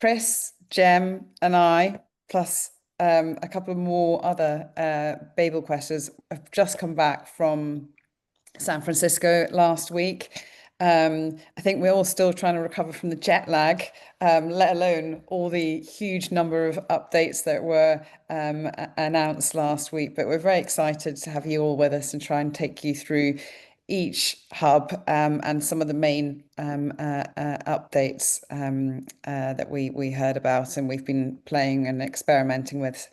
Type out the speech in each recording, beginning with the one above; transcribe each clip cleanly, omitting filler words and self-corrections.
Chris, Jem, and I, plus a couple of more other Babel questions, have just come back from San Francisco last week. I think we're all still trying to recover from the jet lag, let alone all the huge number of updates that were announced last week. But we're very excited to have you all with us and try and take you through each hub and some of the main updates that we heard about and we've been playing and experimenting with.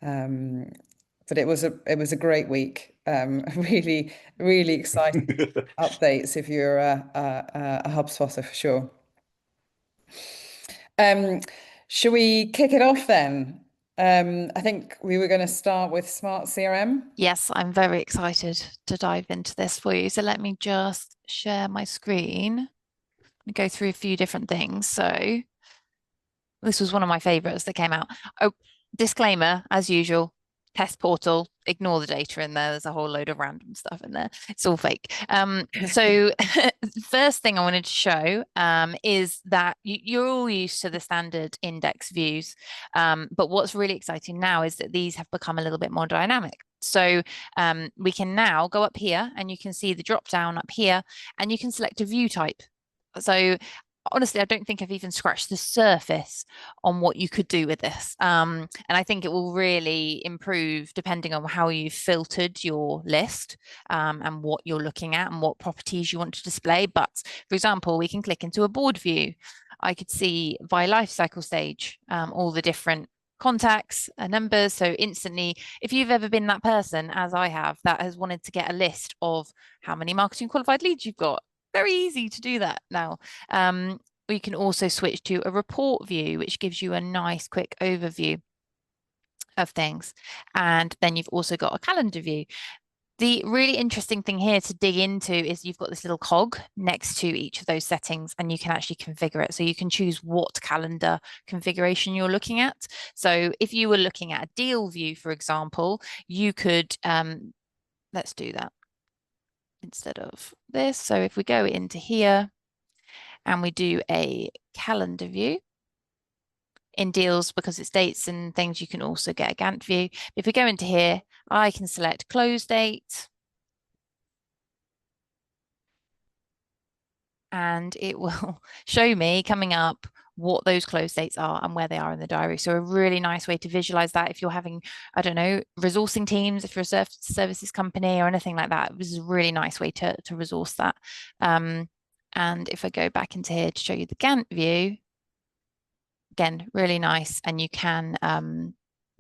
But it was a great week. Really, really exciting updates if you're a HubSpotter for sure. Um, Shall we kick it off then? I think we were going to start with Smart CRM. Yes, I'm very excited to dive into this for you. So let me just share my screen and go through a few different things. So this was one of my favorites that came out. Oh, disclaimer, as usual, test portal, ignore the data in there. There's a whole load of random stuff in there. It's all fake. So the first thing I wanted to show is that you're all used to the standard index views. But what's really exciting now is that these have become a little bit more dynamic. So we can now go up here and you can see the drop down up here and you can select a view type. So honestly, I don't think I've even scratched the surface on what you could do with this. And I think it will really improve depending on how you've filtered your list and what you're looking at and what properties you want to display. But for example, we can click into a board view. I could see by life cycle stage, all the different contacts and numbers. So instantly, if you've ever been that person, as I have, that has wanted to get a list of how many marketing qualified leads you've got, very easy to do that now. We can also switch to a report view, which gives you a nice quick overview of things. And then you've also got a calendar view. The really interesting thing here to dig into is you've got this little cog next to each of those settings and you can actually configure it. So you can choose what calendar configuration you're looking at. So if you were looking at a deal view, for example, you could, let's do that instead of this. So if we go into here and we do a calendar view in deals, because it's dates and things, you can also get a Gantt view. If we go into here, I can select close date and it will show me coming up what those close dates are and where they are in the diary. So a really nice way to visualize that if you're having, I don't know, resourcing teams, if you're a services company or anything like that, this is a really nice way to resource that. And if I go back into here to show you the Gantt view, again, really nice. And you can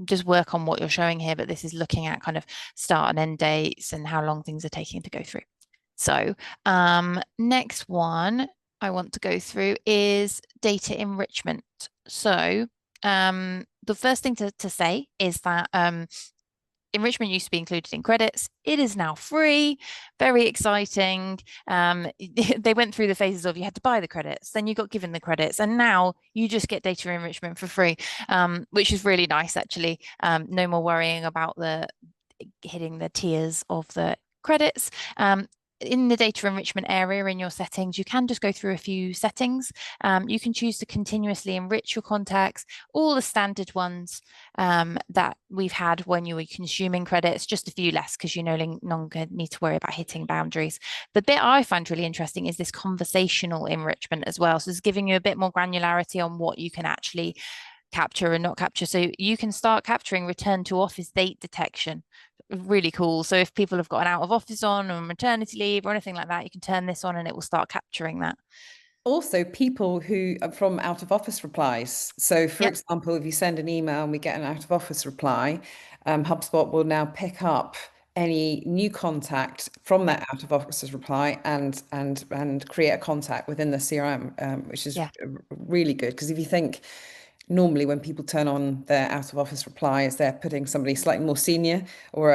just work on what you're showing here, but this is looking at kind of start and end dates and how long things are taking to go through. So next one I want to go through is data enrichment. So the first thing to say is that enrichment used to be included in credits. It is now free. Very exciting. They went through the phases of you had to buy the credits, then you got given the credits, and now you just get data enrichment for free, which is really nice, actually. No more worrying about hitting the tiers of the credits. In the data enrichment area in your settings, you can just go through a few settings. You can choose to continuously enrich your contacts, all the standard ones that we've had when you were consuming credits, just a few less because you no longer need to worry about hitting boundaries. The bit I find really interesting is this conversational enrichment as well. So it's giving you a bit more granularity on what you can actually capture and not capture. So you can start capturing return to office date detection. Really cool. So if people have got an out of office on or maternity leave or anything like that, you can turn this on and it will start capturing that. Also, people who are from out of office replies. So, for Yep. example, if you send an email and we get an out of office reply, HubSpot will now pick up any new contact from that out of office reply and create a contact within the CRM, which is Yeah. really good. Because if you think normally when people turn on their out of office replies, they're putting somebody slightly more senior or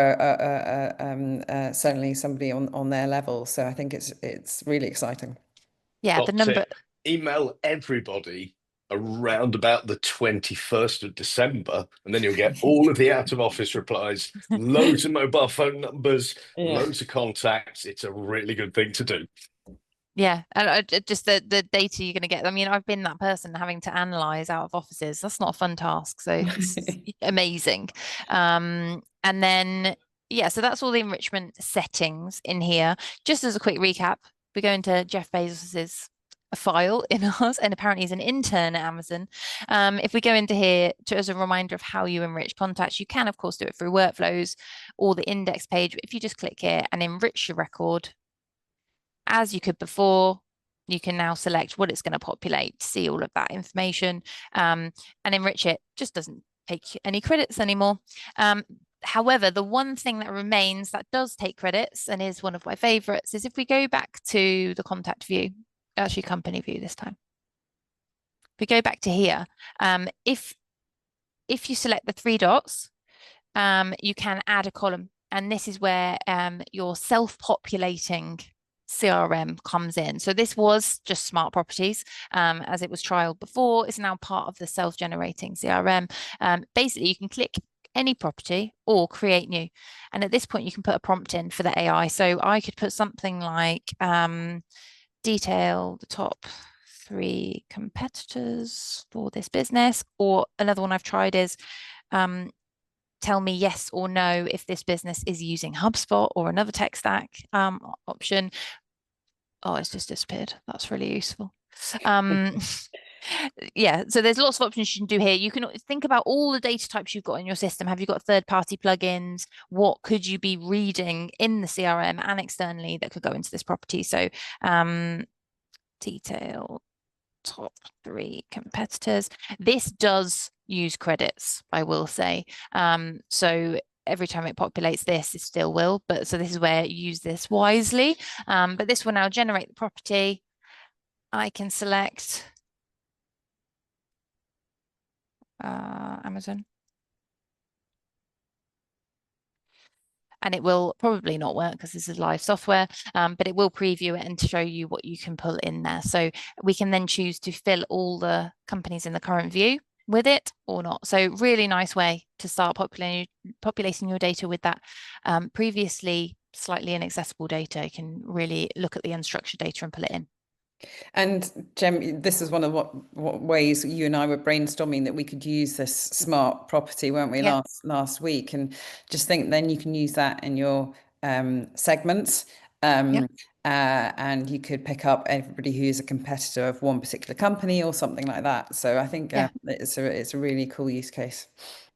certainly somebody on their level. So I think it's really exciting. Yeah. The Got number. it. Email everybody around about the 21st of December, and then you'll get all of the out of office replies, loads of mobile phone numbers, Yeah. loads of contacts. It's a really good thing to do. Yeah, and just the data you're going to get. I mean, I've been that person having to analyze out of offices. That's not a fun task. So this is amazing. And then, yeah, so that's all the enrichment settings in here. Just as a quick recap, we go into Jeff Bezos's file in ours, and apparently he's an intern at Amazon. If we go into here as a reminder of how you enrich contacts, you can, of course, do it through workflows or the index page. But if you just click here and enrich your record, as you could before, you can now select what it's going to populate to see all of that information, and enrich it. Just doesn't take any credits anymore. However, the one thing that remains that does take credits and is one of my favorites is if we go back to the contact view, actually company view this time. If we go back to here, if you select the 3 dots, you can add a column, and this is where your self-populating CRM comes in. So this was just smart properties as it was trialed before. It's now part of the self-generating CRM. Basically, you can click any property or create new. And at this point, you can put a prompt in for the AI. So I could put something like detail the top 3 competitors for this business. Or another one I've tried is tell me yes or no if this business is using HubSpot or another tech stack option. Oh, it's just disappeared. That's really useful. Yeah, so there's lots of options you can do here. You can think about all the data types you've got in your system. Have you got third-party plugins? What could you be reading in the CRM and externally that could go into this property? So detail top 3 competitors. This does use credits, I will say. So every time it populates this, it still will. But so this is where you use this wisely. But this will now generate the property. I can select Amazon. And it will probably not work because this is live software, but it will preview it and show you what you can pull in there. So we can then choose to fill all the companies in the current view with it or not. So really nice way to start populating your data with that previously slightly inaccessible data. You can really look at the unstructured data and pull it in. And Jem, this is one of what ways you and I were brainstorming that we could use this smart property, weren't we, Yep. last week? And just think then you can use that in your segments. Yep. And you could pick up everybody who's a competitor of one particular company or something like that. So I think Yeah. it's a really cool use case.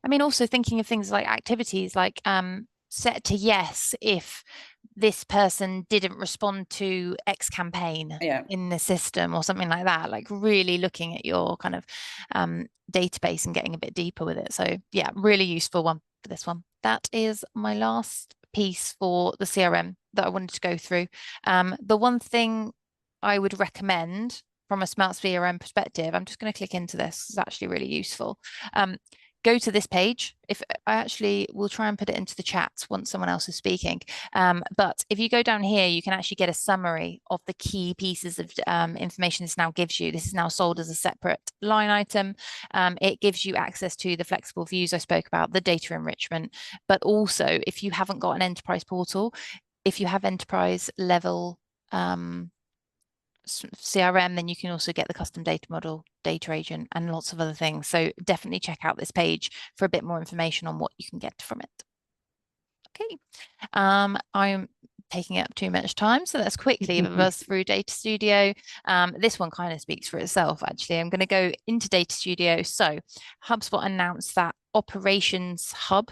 I mean, also thinking of things like activities, like set to yes if this person didn't respond to X campaign in the system or something like that, like really looking at your kind of database and getting a bit deeper with it. So yeah, really useful one for this one. That is my last piece for the CRM that I wanted to go through. The one thing I would recommend from a smart CRM perspective, I'm just going to click into this. It's actually really useful. Go to this page. If I actually will try and put it into the chat once someone else is speaking. But if you go down here, you can actually get a summary of the key pieces of information this now gives you. This is now sold as a separate line item. It gives you access to the flexible views I spoke about, the data enrichment, but also if you haven't got an enterprise portal, if you have enterprise level CRM, then you can also get the custom data model, data agent, and lots of other things. So definitely check out this page for a bit more information on what you can get from it. Okay, I'm taking up too much time, so let's quickly buzz through Data Studio. This one kind of speaks for itself, actually. I'm going to go into Data Studio. So HubSpot announced that Operations Hub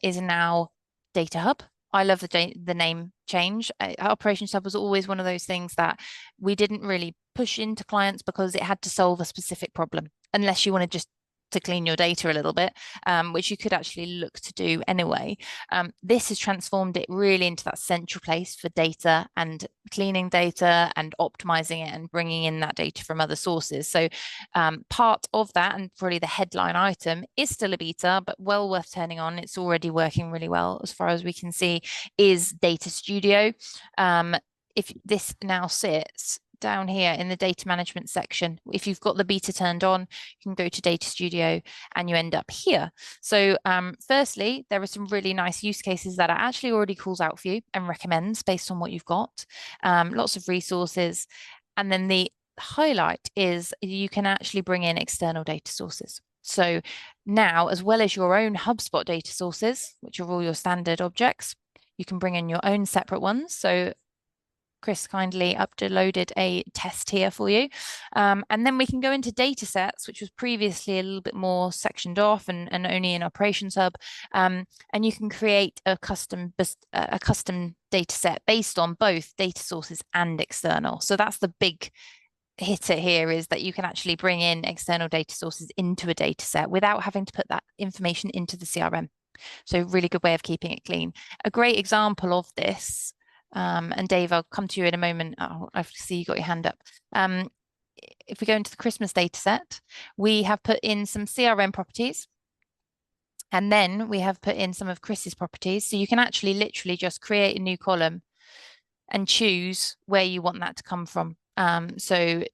is now Data Hub. I love the name change. Operations Hub was always one of those things that we didn't really push into clients because it had to solve a specific problem, unless you wanted just to clean your data a little bit, which you could actually look to do anyway. This has transformed it really into that central place for data and cleaning data and optimizing it and bringing in that data from other sources. So part of that, and probably the headline item, is still a beta, but well worth turning on. It's already working really well as far as we can see, is Data Studio. If this now sits down here in the data management section. If you've got the beta turned on, you can go to Data Studio and you end up here. So firstly, there are some really nice use cases that it actually already calls out for you and recommends based on what you've got. Lots of resources. And then the highlight is you can actually bring in external data sources. So now, as well as your own HubSpot data sources, which are all your standard objects, you can bring in your own separate ones. So Chris kindly uploaded a test here for you. And then we can go into data sets, which was previously a little bit more sectioned off and only in Operations Hub. And you can create a custom data set based on both data sources and external. So that's the big hitter here, is that you can actually bring in external data sources into a data set without having to put that information into the CRM. So really good way of keeping it clean. A great example of this, and Dave, I'll come to you in a moment. Oh, I see you got your hand up. If we go into the Christmas data set, we have put in some CRM properties. And then we have put in some of Chris's properties. So you can actually literally just create a new column and choose where you want that to come from. So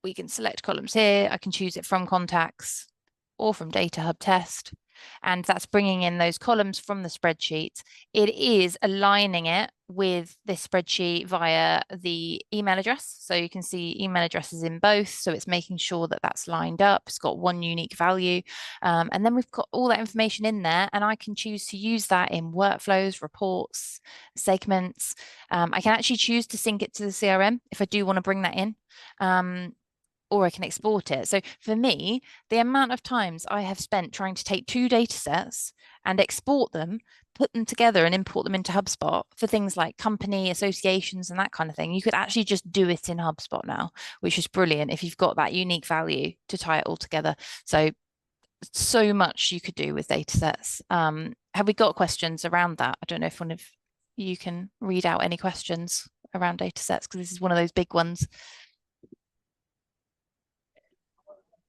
we can select columns here. I can choose it from contacts or from Data Hub Test. And that's bringing in those columns from the spreadsheet. It is aligning it with this spreadsheet via the email address. So you can see email addresses in both. So it's making sure that that's lined up. It's got one unique value. And then we've got all that information in there, and I can choose to use that in workflows, reports, segments. I can actually choose to sync it to the CRM if I do want to bring that in. Or I can export it. So for me, the amount of times I have spent trying to take two data sets and export them, put them together and import them into HubSpot for things like company associations and that kind of thing, you could actually just do it in HubSpot now, which is brilliant if you've got that unique value to tie it all together. So much you could do with data sets. Have we got questions around that? I don't know if one of you can read out any questions around data sets, because this is one of those big ones.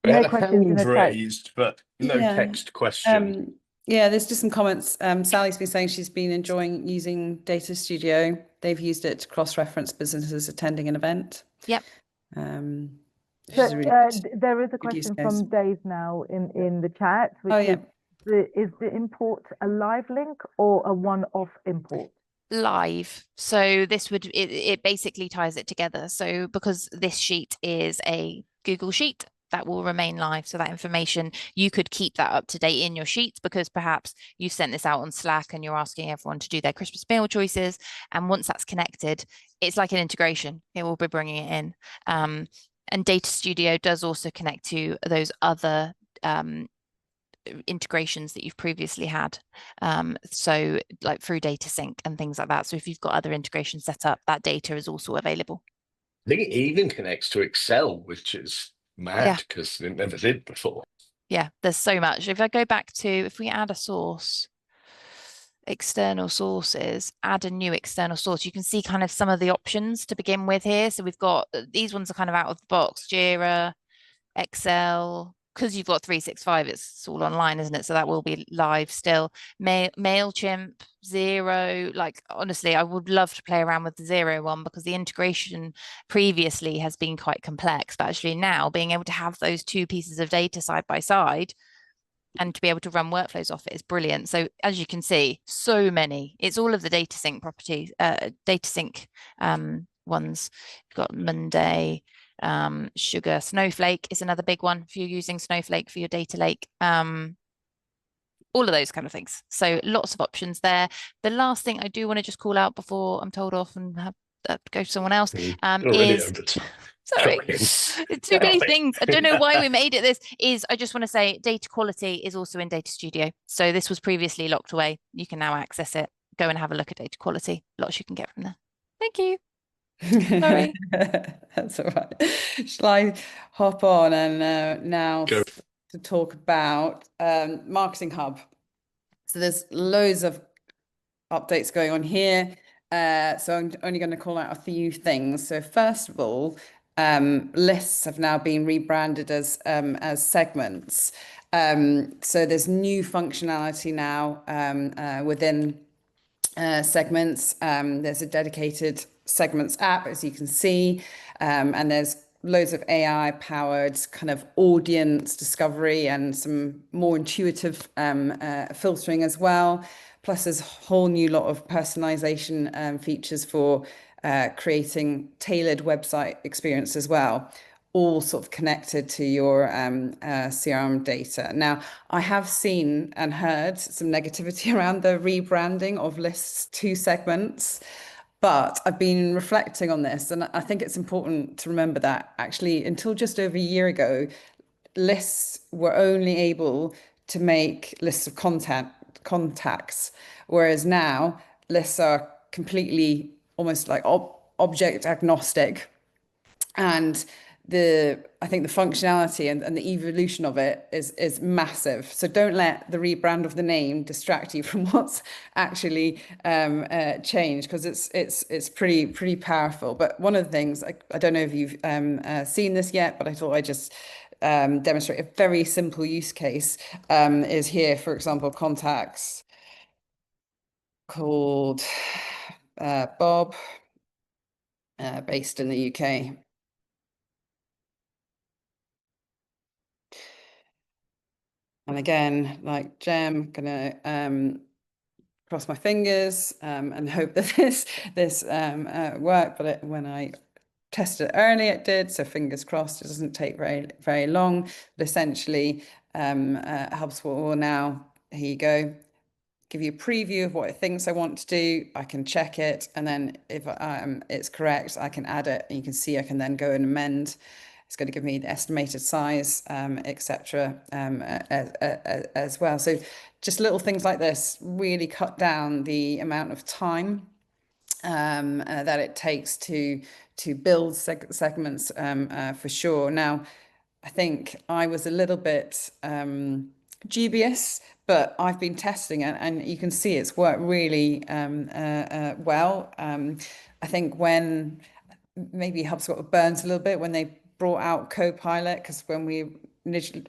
We No had a questions in hand the chat. raised, but no Yeah. text question. Yeah, there's just some comments. Sally's been saying she's been enjoying using Data Studio. They've used it to cross-reference businesses attending an event. Yep. Which So, is a really good- there is a good use question case. from Dave now in the chat, which Oh, yeah. is the import a live link or a one-off import? Live. So this would, it basically ties it together. So because this sheet is a Google sheet, that will remain live. So that information, you could keep that up to date in your sheets, because perhaps you sent this out on Slack and you're asking everyone to do their Christmas meal choices. And once that's connected, it's like an integration. It will be bringing it in. And Data Studio does also connect to those other integrations that you've previously had, so like through data sync and things like that. So if you've got other integrations set up, that data is also available. I think it even connects to Excel, which is mad because it never did before. Yeah, there's so much. If I go back to, if we add a source, external sources, add a new external source, you can see kind of some of the options to begin with here. So we've got, these ones are kind of out of the box, Jira, Excel, because you've got 365, it's all online, isn't it? So that will be live still. MailChimp, Xero, like honestly, I would love to play around with the Xero one, because the integration previously has been quite complex, but actually now being able to have those two pieces of data side by side and to be able to run workflows off it is brilliant. So as you can see, so many, it's all of the data sync properties, data sync ones. You've got Monday, Sugar, Snowflake is another big one if you're using Snowflake for your data lake. All of those kind of things. So lots of options there. The last thing I do want to just call out before I'm told off and have go to someone else is sorry, too many things. I don't know why we made it this. Is I just want to say data quality is also in Data Studio. So this was previously locked away. You can now access it. Go and have a look at data quality. Lots you can get from there. Thank you. Sorry. That's all right. Shall I hop on and now Go. to talk about Marketing Hub? So there's loads of updates going on here. So I'm only going to call out a few things. So first of all, lists have now been rebranded as segments. So there's new functionality now within segments. There's a dedicated segments app, as you can see, and there's loads of AI powered kind of audience discovery and some more intuitive filtering as well. Plus, there's a whole new lot of personalization features for creating tailored website experience as well, all sort of connected to your CRM data. Now, I have seen and heard some negativity around the rebranding of lists to segments, but I've been reflecting on this, and I think it's important to remember that actually, until just over a year ago, lists were only able to make lists of contacts, whereas now lists are completely almost like object agnostic. And I think the functionality and the evolution of it is massive. So don't let the rebrand of the name distract you from what's actually changed, because it's pretty powerful. But one of the things, I don't know if you've seen this yet, but I thought I'd just demonstrate a very simple use case is here, for example, contacts called Bob, based in the UK. And again, like Gem, gonna cross my fingers and hope that this worked. But when I tested it early, it did. So fingers crossed. It doesn't take very long. But essentially, HubSpot will now, here you go, give you a preview of what it thinks I want to do. I can check it, and then if it's correct, I can add it. And you can see I can then go and amend. It's going to give me the estimated size, etc. As well. So just little things like this really cut down the amount of time that it takes to build segments for sure. Now, I think I was a little bit dubious, but I've been testing it, and you can see it's worked really well. I think when maybe HubSpot burns a little bit when they brought out Copilot, because when we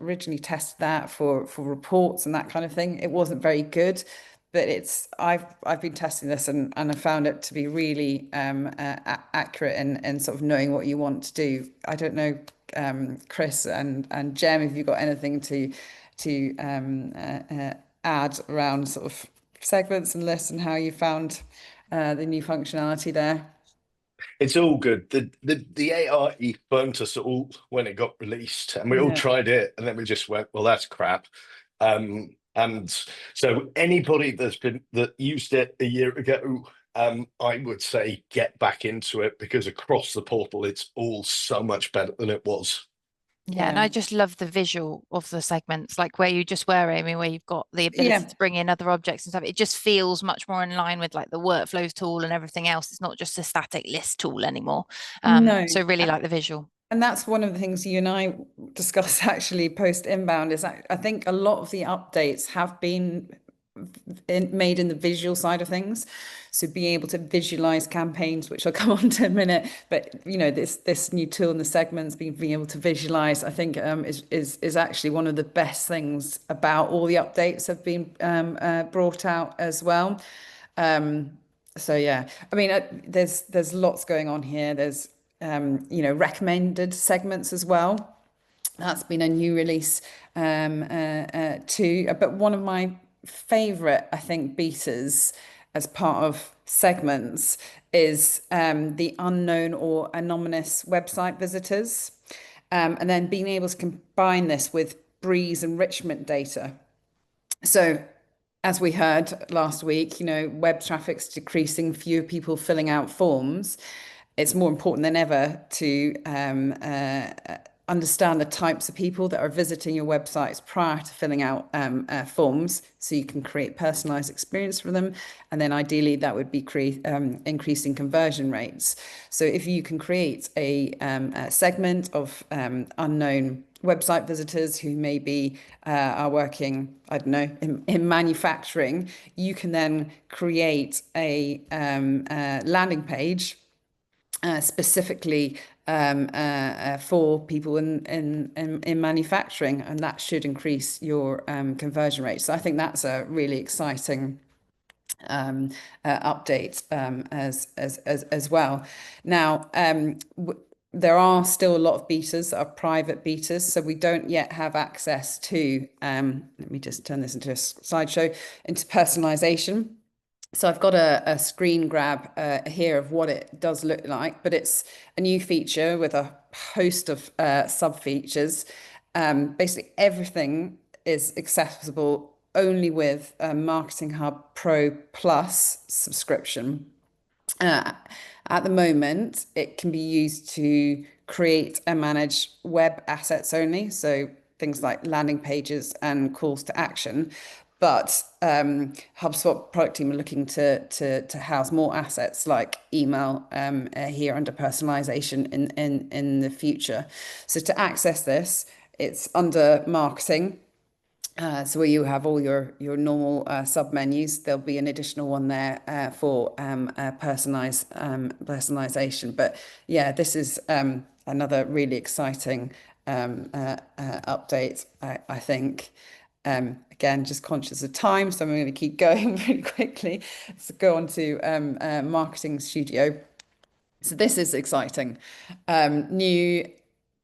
originally tested that for reports and that kind of thing, it wasn't very good. But I've been testing this and I found it to be really accurate in sort of knowing what you want to do. I don't know, Chris and Jem, if you've got anything to add around sort of segments and lists and how you found the new functionality there. It's all good. The AI burnt us all when it got released, and we all Yeah. tried it, and then we just went, "Well, that's crap." And so anybody that used it a year ago, I would say get back into it, because across the portal, it's all so much better than it was. Yeah, and I just love the visual of the segments, like where you just were, Amy, where you've got the ability to bring in other objects and stuff. It just feels much more in line with like the workflows tool and everything else. It's not just a static list tool anymore. No. So really like the visual. And that's one of the things you and I discussed actually post inbound, is I think a lot of the updates have been made in the visual side of things. So being able to visualize campaigns, which I'll come on to in a minute, but you know, this new tool in the segments, being able to visualize, I think is actually one of the best things about all the updates have been brought out as well. So yeah, I mean, there's lots going on here. There's you know, recommended segments as well. That's been a new release too. But one of my favorite, I think, beaters as part of segments is the unknown or anonymous website visitors. And then being able to combine this with Breeze enrichment data. So as we heard last week, you know, web traffic's decreasing, fewer people filling out forms. It's more important than ever to understand the types of people that are visiting your websites prior to filling out forms, so you can create personalized experience for them. And then ideally that would be increasing conversion rates. So if you can create a segment of unknown website visitors who maybe are working, I don't know, in manufacturing, you can then create a landing page specifically for people in manufacturing, and that should increase your conversion rate. So I think that's a really exciting update as well. Now, there are still a lot of betas that are private betas, so we don't yet have access to, let me just turn this into a slideshow, into personalization. So I've got a screen grab here of what it does look like, but it's a new feature with a host of sub features. Basically everything is accessible only with a Marketing Hub Pro Plus subscription. At the moment, it can be used to create and manage web assets only, so things like landing pages and calls to action. But HubSpot product team are looking to house more assets like email here under personalization in the future. So to access this, it's under marketing. So where you have all your normal sub menus, there'll be an additional one there for personalization. But yeah, this is another really exciting update, I think. Again, just conscious of time, so I'm going to keep going really quickly. Let's go on to Marketing Studio. So this is exciting. New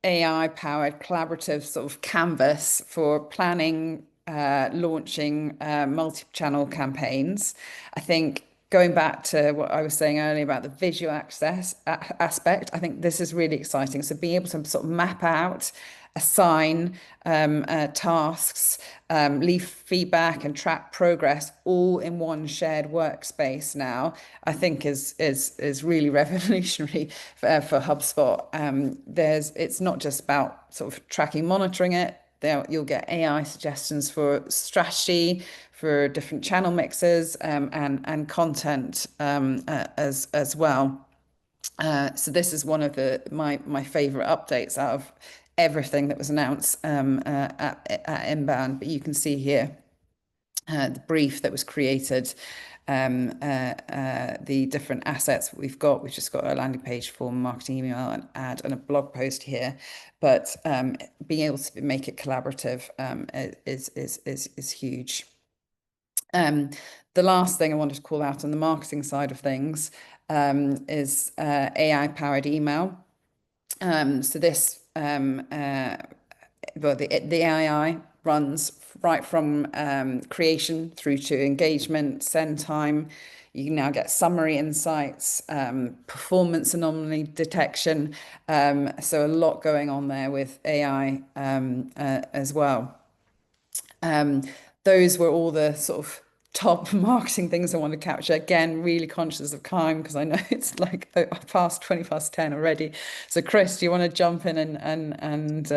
AI-powered collaborative sort of canvas for planning, launching multi-channel campaigns. I think going back to what I was saying earlier about the visual access aspect, I think this is really exciting. So being able to sort of map out, assign tasks, leave feedback and track progress all in one shared workspace now, I think is really revolutionary for HubSpot. It's not just about sort of tracking, monitoring it. You'll get AI suggestions for strategy, for different channel mixes, and content as well. So this is one of my favorite updates out of everything that was announced at Inbound. But you can see here the brief that was created, the different assets we've got. We've just got a landing page for marketing, email, and ad, and a blog post here. But being able to make it collaborative is huge. The last thing I wanted to call out on the marketing side of things is AI-powered email. So this, well, the AI runs right from creation through to engagement, send time. You can now get summary insights, performance anomaly detection. So a lot going on there with AI as well. Those were all the sort of top marketing things I want to capture. Again, really conscious of time because I know it's like past 20 past 10 already. So Chris, do you want to jump in and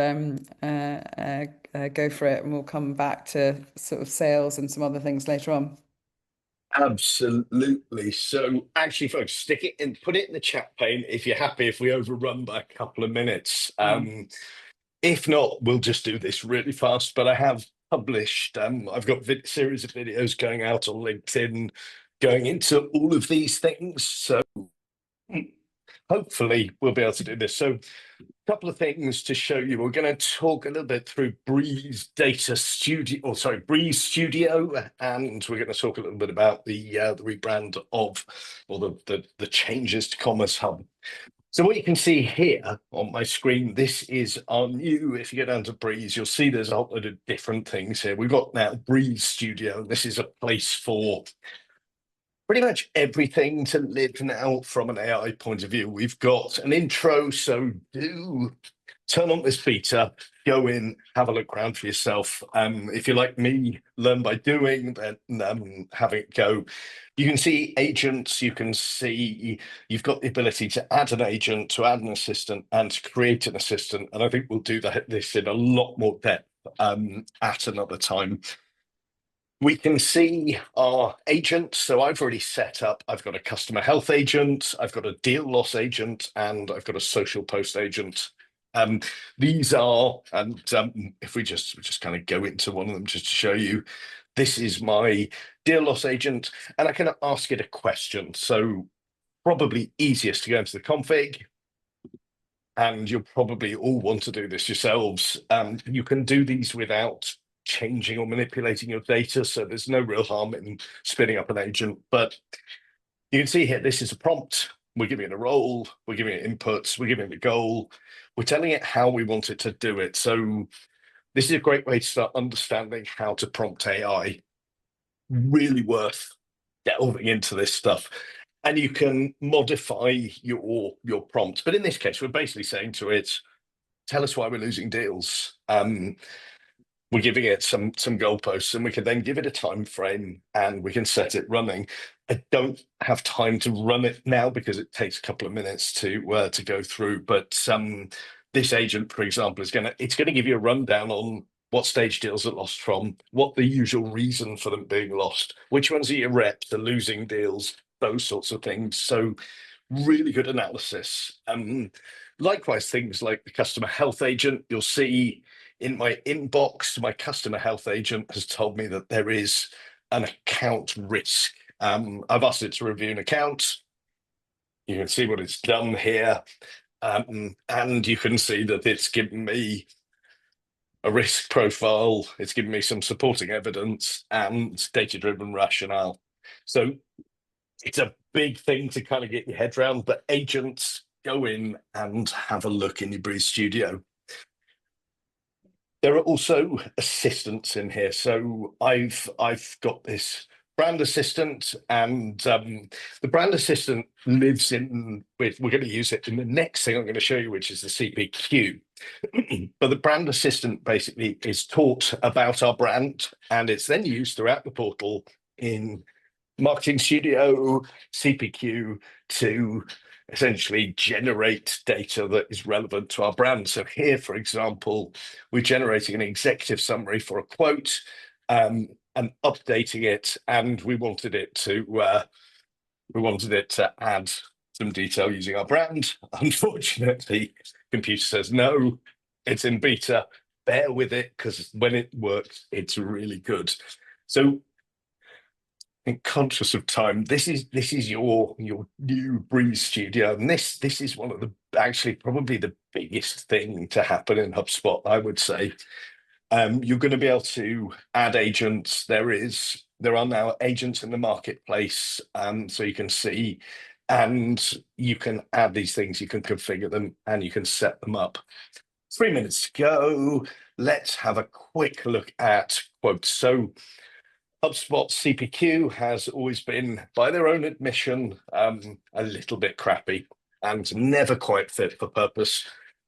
go for it, and we'll come back to sort of sales and some other things later on. Absolutely. So actually, folks, stick it in, put it in the chat pane if you're happy if we overrun by a couple of minutes. If not, we'll just do this really fast. But I have published, I've got a series of videos going out on LinkedIn going into all of these things. So hopefully we'll be able to do this. So a couple of things to show you. We're going to talk a little bit through Breeze Data Studio, or sorry, Breeze Studio, and we're going to talk a little bit about the rebrand of, or the changes to Commerce Hub. So what you can see here on my screen, this is our new, if you go down to Breeze, you'll see there's a whole load of different things here. We've got now Breeze Studio. This is a place for pretty much everything to live now from an AI point of view. We've got an intro, so do turn on this beta, go in, have a look around for yourself. If you're like me, learn by doing, then have it go. You can see agents, you can see you've got the ability to add an agent, to add an assistant, and to create an assistant. And I think we'll do this in a lot more depth at another time. We can see our agents. So I've already set up, I've got a customer health agent, I've got a deal loss agent, and I've got a social post agent. These are, and if we just kind of go into one of them just to show you, this is my deal loss agent, and I can ask it a question. So probably easiest to go into the config, and you'll probably all want to do this yourselves. You can do these without changing or manipulating your data. So there's no real harm in spinning up an agent. But you can see here, this is a prompt. We're giving it a role, we're giving it inputs, we're giving it a goal, we're telling it how we want it to do it. So this is a great way to start understanding how to prompt AI. Really worth delving into this stuff. And you can modify your prompt. But in this case, we're basically saying to it, tell us why we're losing deals. We're giving it some goalposts, and we can then give it a time frame and we can set it running. I don't have time to run it now because it takes a couple of minutes to go through. But this agent, for example, it's gonna give you a rundown on what stage deals are lost from, what the usual reason for them being lost, which ones are your reps, the losing deals, those sorts of things. So really good analysis. Likewise, things like the customer health agent, you'll see in my inbox, my customer health agent has told me that there is an account risk. I've asked it to review an account. You can see what it's done here. And you can see that it's given me a risk profile. It's given me some supporting evidence and data-driven rationale. So it's a big thing to kind of get your head around, but agents, go in and have a look in your Breeze Studio. There are also assistants in here. So I've got this brand assistant, and the brand assistant lives in, we're going to use it in the next thing I'm going to show you, which is the CPQ. But the brand assistant basically is taught about our brand, and it's then used throughout the portal in Marketing Studio, CPQ, to essentially generate data that is relevant to our brand. So here, for example, we're generating an executive summary for a quote and updating it, and we wanted it to add some detail using our brand. Unfortunately, computer says no, it's in beta. Bear with it, because when it works, it's really good. So, and conscious of time, this is your new Breeze Studio, and this is one of the, actually probably the biggest thing to happen in HubSpot, I would say. You're going to be able to add agents. There are now agents in the marketplace, so you can see, and you can add these things, you can configure them, and you can set them up. 3 minutes to go. Let's have a quick look at quotes. So HubSpot CPQ has always been, by their own admission, a little bit crappy and never quite fit for purpose.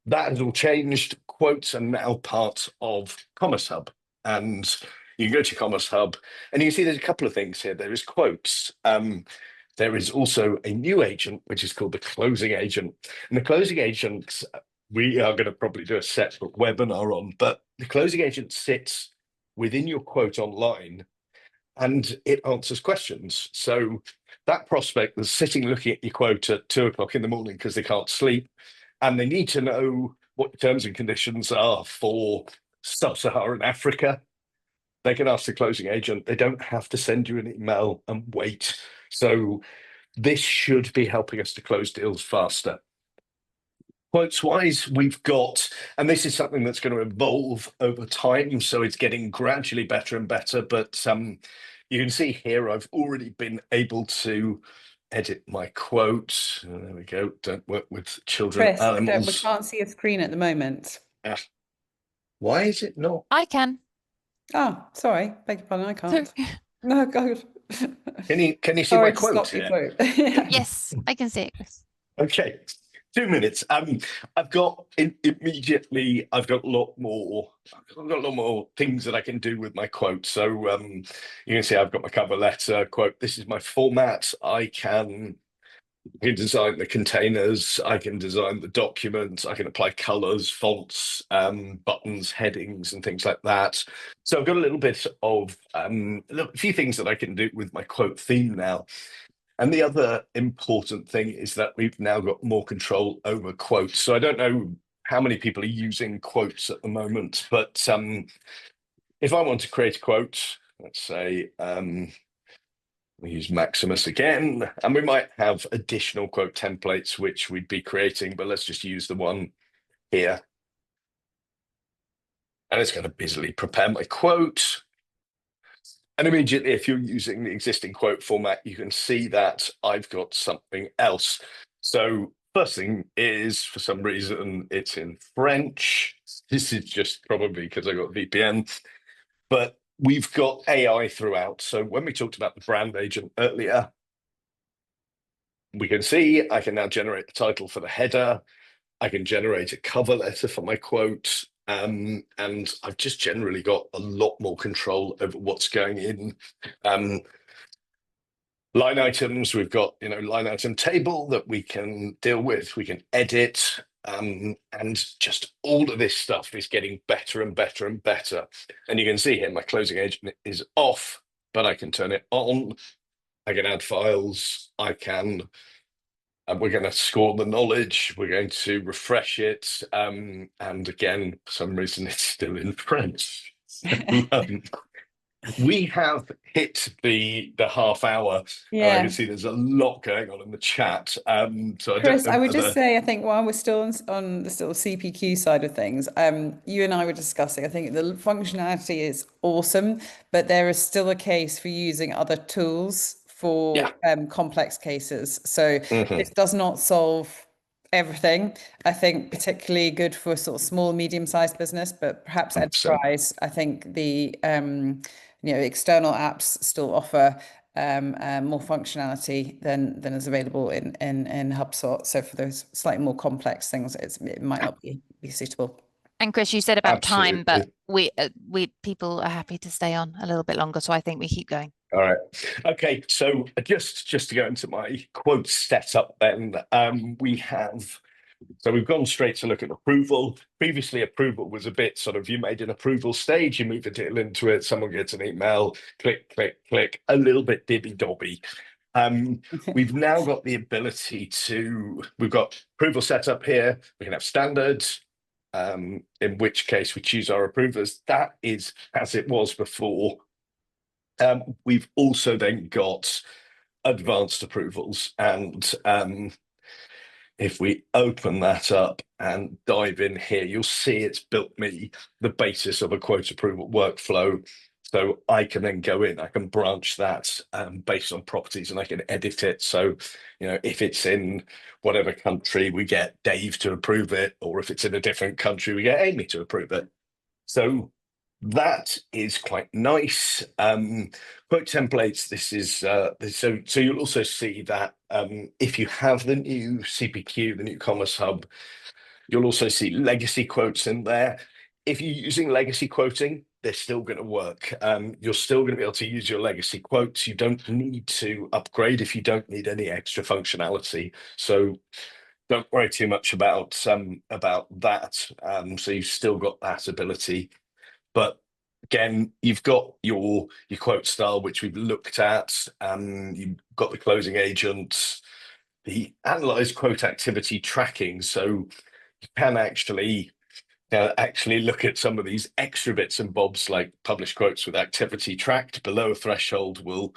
That has all changed. Quotes are now part of Commerce Hub, and you can go to Commerce Hub and you can see there's a couple of things here. There is quotes. There is also a new agent, which is called the closing agent. And the closing agent, we are going to probably do a separate webinar on, but the closing agent sits within your quote online and it answers questions. So that prospect that's sitting looking at your quote at 2 o'clock in the morning because they can't sleep, and they need to know what the terms and conditions are for sub-Saharan Africa, they can ask the closing agent. They don't have to send you an email and wait. So this should be helping us to close deals faster. Quotes wise, we've got, and this is something that's going to evolve over time, so it's getting gradually better and better, but you can see here I've already been able to edit my quote. There we go. Don't work with children. Chris, we animals. can't see your screen at the moment. Why is it not? I can. Oh, sorry. Beg your pardon, I can't. No, God. Can you see Sorry my to quote stop your here? quote. Yeah. Yes, I can see it, Chris. Okay, 2 minutes. I've got immediately. I've got a lot more things that I can do with my quote. So you can see I've got my cover letter quote. This is my format. I can design the containers. I can design the documents. I can apply colors, fonts, buttons, headings, and things like that. So I've got a little bit of a few things that I can do with my quote theme now. And the other important thing is that we've now got more control over quotes. So I don't know how many people are using quotes at the moment, but if I want to create a quote, let's say we use Maximus again, and we might have additional quote templates which we'd be creating, but let's just use the one here. and it's going to busily prepare my quote. And immediately, if you're using the existing quote format, you can see that I've got something else. So first thing is, for some reason, it's in French. This is just probably because I got VPN, but we've got AI throughout. So when we talked about the brand agent earlier, we can see I can now generate the title for the header. I can generate a cover letter for my quote. And I've just generally got a lot more control over what's going in. Line items, we've got, line item table that we can deal with, we can edit, and just all of this stuff is getting better and better and better. And you can see here, my closing agent is off, but I can turn it on. I can add files, and we're going to score the knowledge. We're going to refresh it. And again, for some reason, it's still in French. We have hit the half hour. And I can see there's a lot going on in the chat. So I Chris, don't know I would just whether- say, I think while we're still on the sort of CPQ side of things, you and I were discussing, I think the functionality is awesome, but there is still a case for using other tools for complex cases. So this does not solve everything. I think particularly good for sort of small, medium-sized business, but perhaps 100%. enterprise. I think the external apps still offer more functionality than is available in HubSpot. So for those slightly more complex things, it might not be suitable. And Chris, you said about time, but Absolutely. we people are happy to stay on a little bit longer, so I think we keep going. All right. Okay. So just to go into my quote setup, then we've gone straight to look at approval. Previously, approval was a bit sort of, you made an approval stage, you move a deal into it, someone gets an email, click, click, click, a little bit dibby-dobby. We've now got the ability we've got approval set up here. We can have standards, in which case we choose our approvers. That is as it was before. We've also then got advanced approvals, and if we open that up and dive in here, you'll see it's built me the basis of a quote approval workflow. So I can then go in, I can branch that based on properties, and I can edit it. So, if it's in whatever country, we get Dave to approve it, or if it's in a different country, we get Amy to approve it. So that is quite nice. Quote templates, this is so you'll also see that if you have the new CPQ, the new Commerce Hub, you'll also see legacy quotes in there. If you're using legacy quoting, they're still going to work. You're still going to be able to use your legacy quotes. You don't need to upgrade if you don't need any extra functionality. So don't worry too much about that. So you've still got that ability. But again, you've got your quote style, which we've looked at. You've got the closing agent, the analyze quote activity tracking. So you can actually look at some of these extra bits and bobs, like published quotes with activity tracked below a threshold will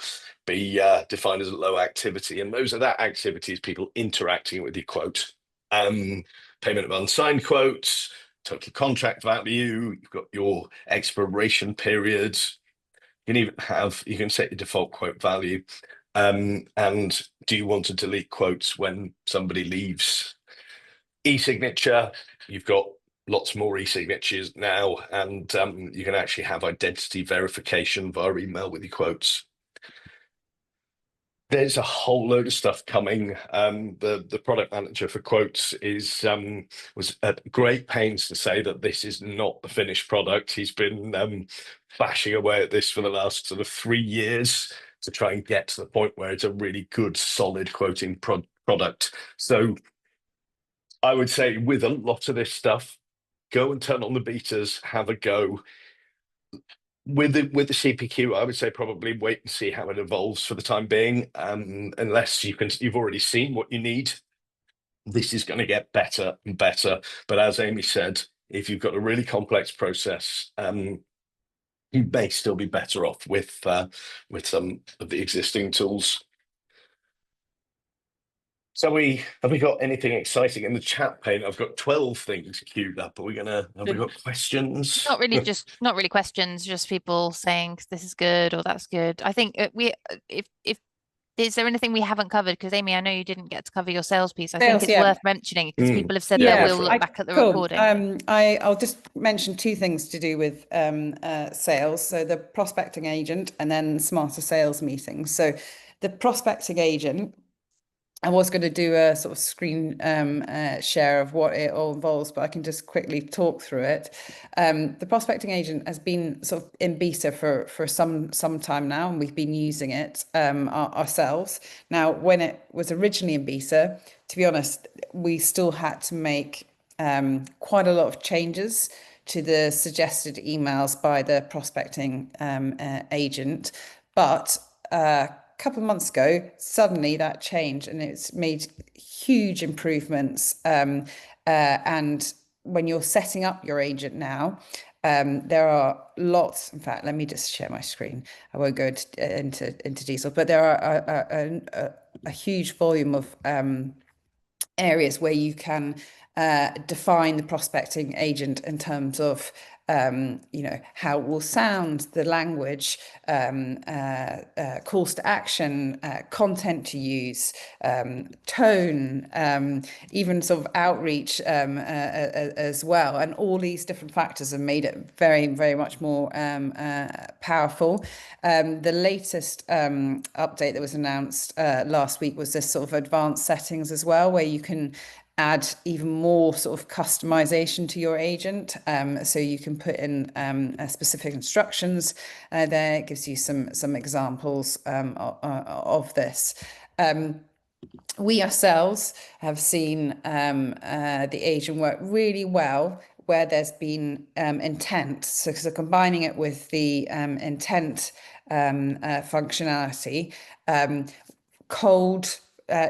be defined as a low activity. And those are that activities, people interacting with your quote. Payment of unsigned quotes, total contract value, you've got your expiration periods. You can set your default quote value. And do you want to delete quotes when somebody leaves? E-signature, you've got lots more e-signatures now, and you can actually have identity verification via email with your quotes. There's a whole load of stuff coming. The product manager for quotes was at great pains to say that this is not the finished product. He's been bashing away at this for the last sort of 3 years to try and get to the point where it's a really good, solid quoting product. So I would say with a lot of this stuff, go and turn on the betas, have a go. With the CPQ, I would say probably wait and see how it evolves for the time being, unless you've already seen what you need. This is going to get better and better. But as Amy said, if you've got a really complex process, you may still be better off with some of the existing tools. So have we got anything exciting in the chat pane? I've got 12 things queued up. Have we got questions? Not really questions, just people saying this is good or that's good. I think if is there anything we haven't covered? Because Amy, I know you didn't get to cover your sales piece. I think Sales, it's yeah. worth mentioning because people have said Yeah, that go we'll for look it. back at the Cool. recording. I'll just mention two things to do with sales. So the prospecting agent and then smarter sales meetings. So the prospecting agent, I was going to do a sort of screen share of what it all involves, but I can just quickly talk through it. The prospecting agent has been sort of in beta for some time now, and we've been using it ourselves. Now, when it was originally in beta, to be honest, we still had to make quite a lot of changes to the suggested emails by the prospecting agent, but couple of months ago, suddenly that changed and it's made huge improvements. And when you're setting up your agent now, there are lots. In fact, let me just share my screen. I won't go into detail, but there are a huge volume of areas where you can define the prospecting agent in terms of how it will sound, the language, calls to action, content to use, tone, even sort of outreach as well. And all these different factors have made it very, very much more powerful. The latest update that was announced last week was this sort of advanced settings as well, where you can add even more sort of customization to your agent. So you can put in specific instructions there. It gives you some examples of this. We ourselves have seen the agent work really well where there's been intent. So combining it with the intent functionality, cold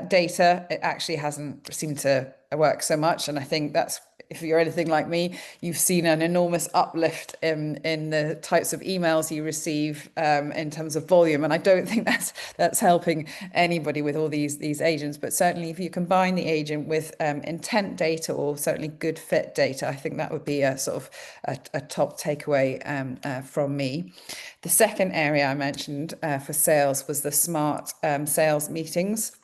data, it actually hasn't seemed to work so much. And I think that's, if you're anything like me, you've seen an enormous uplift in the types of emails you receive in terms of volume. And I don't think that's helping anybody with all these agents. But certainly if you combine the agent with intent data or certainly good fit data, I think that would be a sort of a top takeaway from me. The second area I mentioned for sales was the smart sales meetings.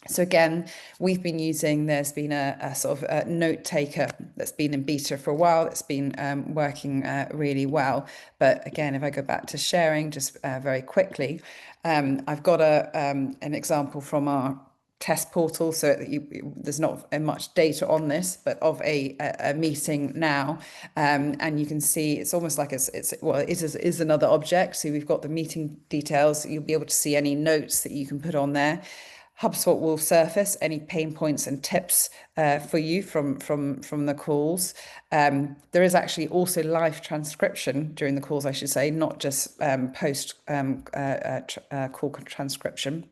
So again, we've been using, there's been a sort of a note taker that's been in beta for a while. That's been working really well. But again, if I go back to sharing just very quickly, I've got an example from our test portal, so there's not much data on this, but of a meeting now, and you can see it's almost like it is another object. So we've got the meeting details. You'll be able to see any notes that you can put on there. HubSpot will surface any pain points and tips for you from the calls. There is actually also live transcription during the calls, I should say, not just post call transcription.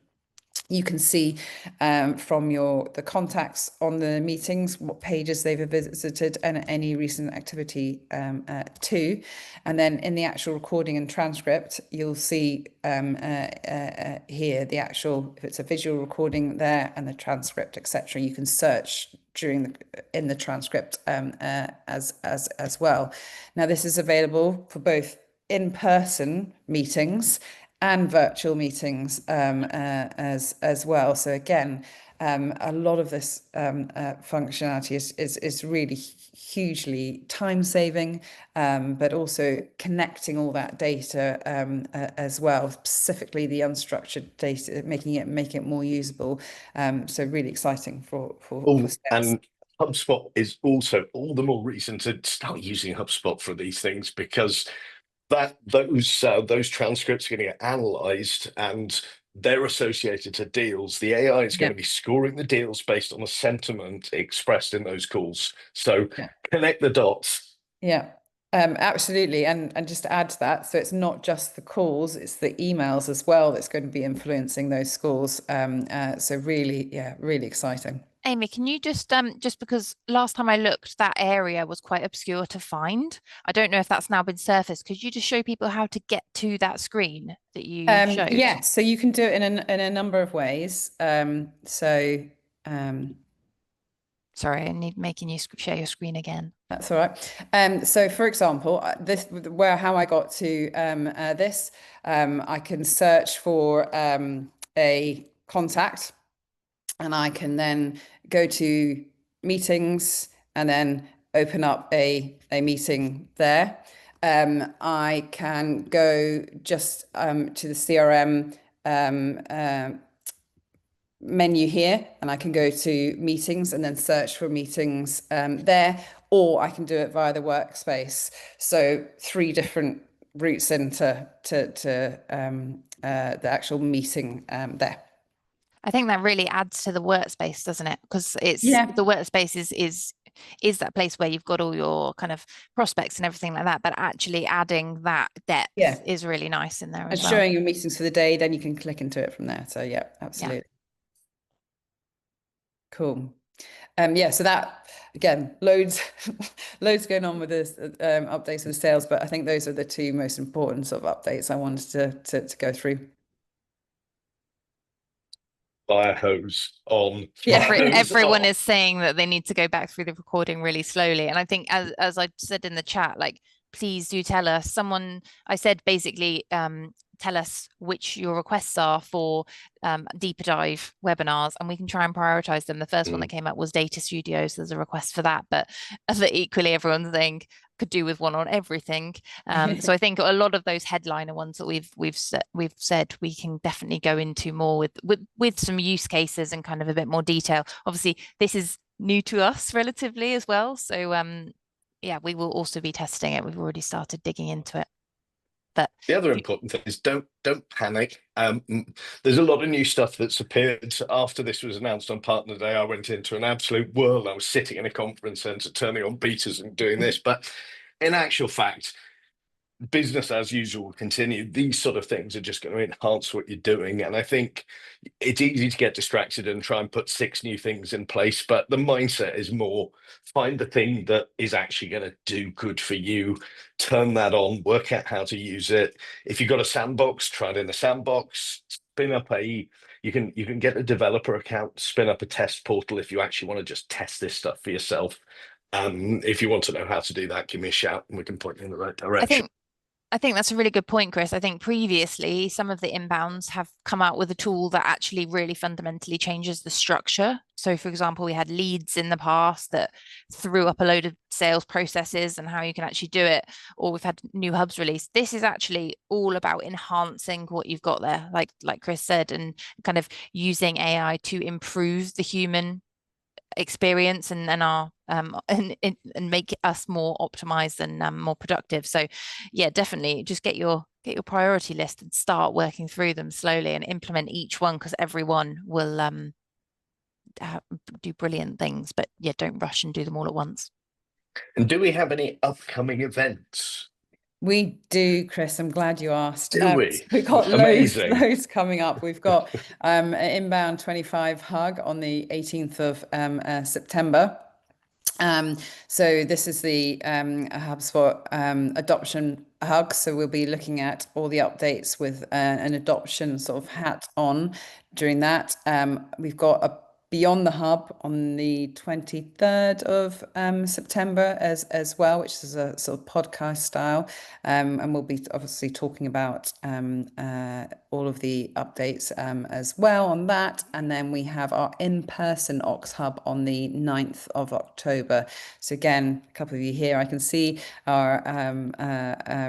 You can see from the contacts on the meetings what pages they've visited and any recent activity too. And then in the actual recording and transcript, you'll see here the actual, if it's a visual recording there and the transcript, etc. You can search in the transcript as well. Now this is available for both in-person meetings and virtual meetings as well. So again, a lot of this functionality is really hugely time saving, but also connecting all that data as well, specifically the unstructured data, making it more usable. So really exciting for sales. And HubSpot is also all the more reason to start using HubSpot for these things, because those transcripts are going to get analyzed and they're associated to deals. The AI is going to be scoring the deals based on the sentiment expressed in those calls. So connect the dots. Yeah, absolutely. And just to add to that, so it's not just the calls, it's the emails as well that's going to be influencing those scores. So really, really exciting. Amy, can you just because last time I looked, that area was quite obscure to find. I don't know if that's now been surfaced. Could you just show people how to get to that screen that you showed? Yes, so you can do it in a number of ways. So Sorry, I need making you share your screen again. That's all right. So for example, how I got to this, I can search for a contact, and I can then go to meetings and then open up a meeting there. I can go just to the CRM menu here, and I can go to meetings and then search for meetings there, or I can do it via the workspace. So 3 different routes into the actual meeting there. I think that really adds to the workspace, doesn't it? Because it's the workspace is that place where you've got all your kind of prospects and everything like that, but actually adding that depth is really nice in there as well. And showing your meetings for the day, then you can click into it from there. So yeah, absolutely. Yeah. Cool. So that, again, loads going on with this updates of sales, but I think those are the 2 most important sort of updates I wanted to go through. Fire hose on. Everyone is saying that they need to go back through the recording really slowly, and I think as I said in the chat, like, please do tell us. I said basically tell us which your requests are for deeper dive webinars, and we can try and prioritize them. The first one that came up was Data Studio, so there's a request for that, but equally everyone's saying could do with one on everything. So I think a lot of those headliner ones that we've said we can definitely go into more with some use cases and kind of a bit more detail. Obviously, this is new to us relatively as well, so yeah, we will also be testing it. We've already started digging into it. But the other important thing is don't panic. There's a lot of new stuff that's appeared after this was announced on Partner Day. I went into an absolute whirl. I was sitting in a conference centre, turning on betas and doing this. But in actual fact, business as usual will continue. These sort of things are just going to enhance what you're doing. And I think it's easy to get distracted and try and put 6 new things in place. But the mindset is more find the thing that is actually going to do good for you, turn that on, work out how to use it. If you've got a sandbox, try it in a sandbox, spin up you can get a developer account, spin up a test portal if you actually want to just test this stuff for yourself. If you want to know how to do that, give me a shout and we can point you in the right direction. I think that's a really good point, Chris. I think previously some of the inbounds have come out with a tool that actually really fundamentally changes the structure. So for example, we had leads in the past that threw up a load of sales processes and how you can actually do it, or we've had new hubs released. This is actually all about enhancing what you've got there, like Chris said, and kind of using AI to improve the human experience and make us more optimized and more productive. So yeah, definitely just get your priority list and start working through them slowly and implement each one, because everyone will do brilliant things. But yeah, don't rush and do them all at once. And do we have any upcoming events? We do, Chris. I'm glad you asked. Do we? We've got loads coming up. We've got an Inbound 25 hug on the 18th of September. So this is the HubSpot adoption hug. So we'll be looking at all the updates with an adoption sort of hat on during that. We've got a Beyond the Hub on the 23rd of September as well, which is a sort of podcast style. And we'll be obviously talking about all of the updates as well on that. And then we have our in-person Ox Hub on the 9th of October. So again, a couple of you here, I can see our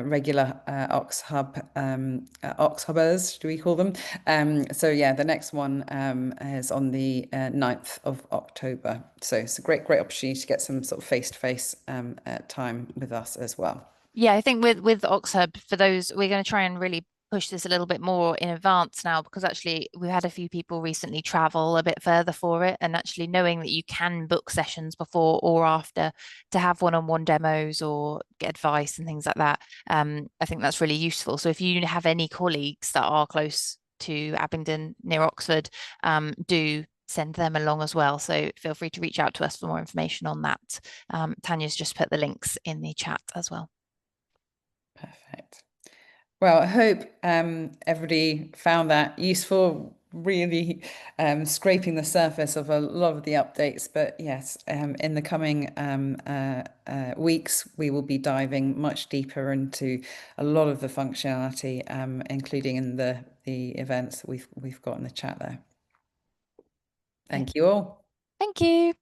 regular Ox Hubbers, do we call them? So yeah, the next one is on the 9th of October. So it's a great opportunity to get some sort of face-to-face time with us as well. Yeah, I think with OxHub, for those, we're going to try and really push this a little bit more in advance now, because actually we've had a few people recently travel a bit further for it, and actually knowing that you can book sessions before or after to have one-on-one demos or get advice and things like that. I think that's really useful. So if you have any colleagues that are close to Abingdon near Oxford, do send them along as well. So feel free to reach out to us for more information on that. Tanya's just put the links in the chat as well. Perfect. Well, I hope everybody found that useful. really scraping the surface of a lot of the updates. But yes, in the coming weeks, we will be diving much deeper into a lot of the functionality, including in the events that we've got in the chat there. Thank you all. Thank you.